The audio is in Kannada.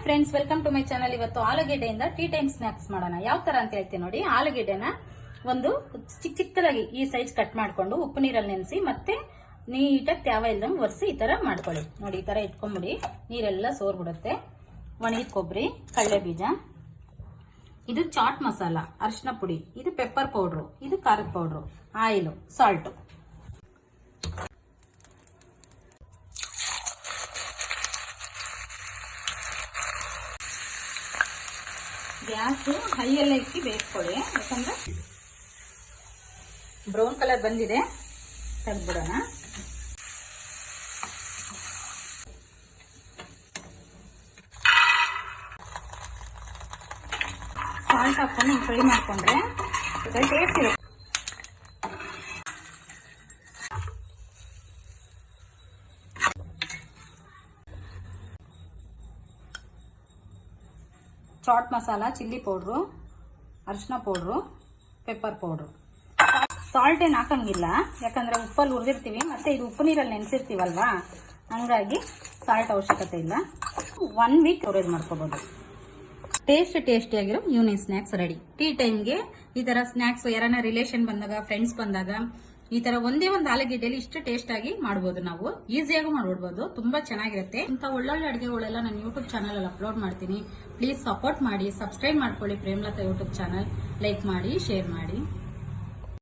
Friends, welcome to my channel. ಇವತ್ತು ಆಲೂಗೆಡ್ಡೆಯಿಂದ ಟೀ ಟೈಮ್ ಸ್ನಾಕ್ಸ್ ಮಾಡೋಣ. ಯಾವ ತರ ಅಂತ ಹೇಳ್ತೀನಿ ನೋಡಿ. ಆಲೂಗೆಡ್ಡೆನ ಒಂದು ಚಿಕ್ಕದಾಗಿ ಈ ಸೈಜ್ ಕಟ್ ಮಾಡ್ಕೊಂಡು ಉಪ್ಪು ನೀರಲ್ಲಿ ನೆನೆಸಿ ಮತ್ತೆ ನೀಟಾಗಿ ತ್ಯಾವ ಇಲ್ದಂಗೆ ಒರೆಸಿ ಈ ತರ ಮಾಡ್ಕೊಳ್ಳಿ. ನೋಡಿ, ಈ ತರ ಇಟ್ಕೊಂಡ್ಬಿಡಿ. ನೀರೆಲ್ಲ ಸೋರ್ಬಿಡುತ್ತೆ. ಒಣಗಿದ ಕೊಬ್ಬರಿ, ಕಡಲೆ ಬೀಜ, ಇದು ಚಾಟ್ ಮಸಾಲ, ಅರಿಶಿನ ಪುಡಿ, ಇದು ಪೆಪ್ಪರ್ ಪೌಡ್ರು, ಇದು ಖಾರದ ಪೌಡ್ರು, ಆಯಿಲ್, ಸಾಲ್ಟ್. ಗ್ಯಾಸ್ ಹೈಯಲ್ಲೇ ಇಕ್ಕಿ ಬೇಯಿಸ್ಕೊಳ್ಳಿ. ಯಾಕಂದ್ರೆ ಬ್ರೌನ್ ಕಲರ್ ಬಂದಿದೆ, ತೆಗೆದ್ಬಿಡೋಣ. ಸಾಲ್ಟ್ ಹಾಕೊಂಡು ಫ್ರೈ ಮಾಡ್ಕೊಂಡ್ರೆ ಟೇಸ್ಟ್ ಇರುತ್ತೆ. ಚಾಟ್ ಮಸಾಲ, ಚಿಲ್ಲಿ ಪೌಡ್ರು, ಅರಿಶಿನ ಪೌಡ್ರು, ಪೆಪ್ಪರ್ ಪೌಡ್ರು. ಸಾಲ್ಟ್ ಏನು ಹಾಕಂಗಿಲ್ಲ, ಯಾಕಂದ್ರೆ ಉಪ್ಪಲ್ಲಿ ಹುರಿದಿರ್ತೀವಿ, ಮತ್ತೆ ಇದು ಉಪ್ಪು ನೀರಲ್ಲಿ ನೆನೆಸಿರ್ತೀವಲ್ವಾ, ಹಂಗಾಗಿ ಸಾಲ್ಟ್ ಅವಶ್ಯಕತೆ ಇಲ್ಲ. 1 ವೀಕ್ ಸ್ಟೋರೇಜ್ ಮಾಡ್ಕೋಬಹುದು. ಟೇಸ್ಟಿಯಾಗಿರೋ ಈವ್ನಿಂಗ್ ಸ್ನಾಕ್ಸ್ ರೆಡಿ. ಟೀ ಟೈಮ್ಗೆ ಈ ತರ ಸ್ನಾಕ್ಸ್ ಯಾರನ್ನ ರಿಲೇಷನ್ ಬಂದಾಗ, ಫ್ರೆಂಡ್ಸ್ ಬಂದಾಗ ಈ ತರ ಒಂದೇ ಒಂದು ಆಲೂಗೆಡ್ಡೆಲಿ ಇಷ್ಟು ಟೇಸ್ಟ್ ಆಗಿ ಮಾಡಬಹುದು. ನಾವು ಈಸಿಯಾಗಿ ಮಾಡ್ಬಿಡ್ಬೋದು. ತುಂಬಾ ಚೆನ್ನಾಗಿರುತ್ತೆ. ಇಂಥ ಒಳ್ಳೊಳ್ಳೆ ಅಡುಗೆಗಳೆಲ್ಲ ನಾನು ಯೂಟ್ಯೂಬ್ ಚಾನಲ್ ಅಲ್ಲಿ ಅಪ್ಲೋಡ್ ಮಾಡ್ತೀನಿ. ಪ್ಲೀಸ್ ಸಪೋರ್ಟ್ ಮಾಡಿ, ಸಬ್ಸ್ಕ್ರೈಬ್ ಮಾಡ್ಕೊಳ್ಳಿ ಪ್ರೇಮಲತಾ ಯೂಟ್ಯೂಬ್ ಚಾನಲ್. ಲೈಕ್ ಮಾಡಿ, ಶೇರ್ ಮಾಡಿ.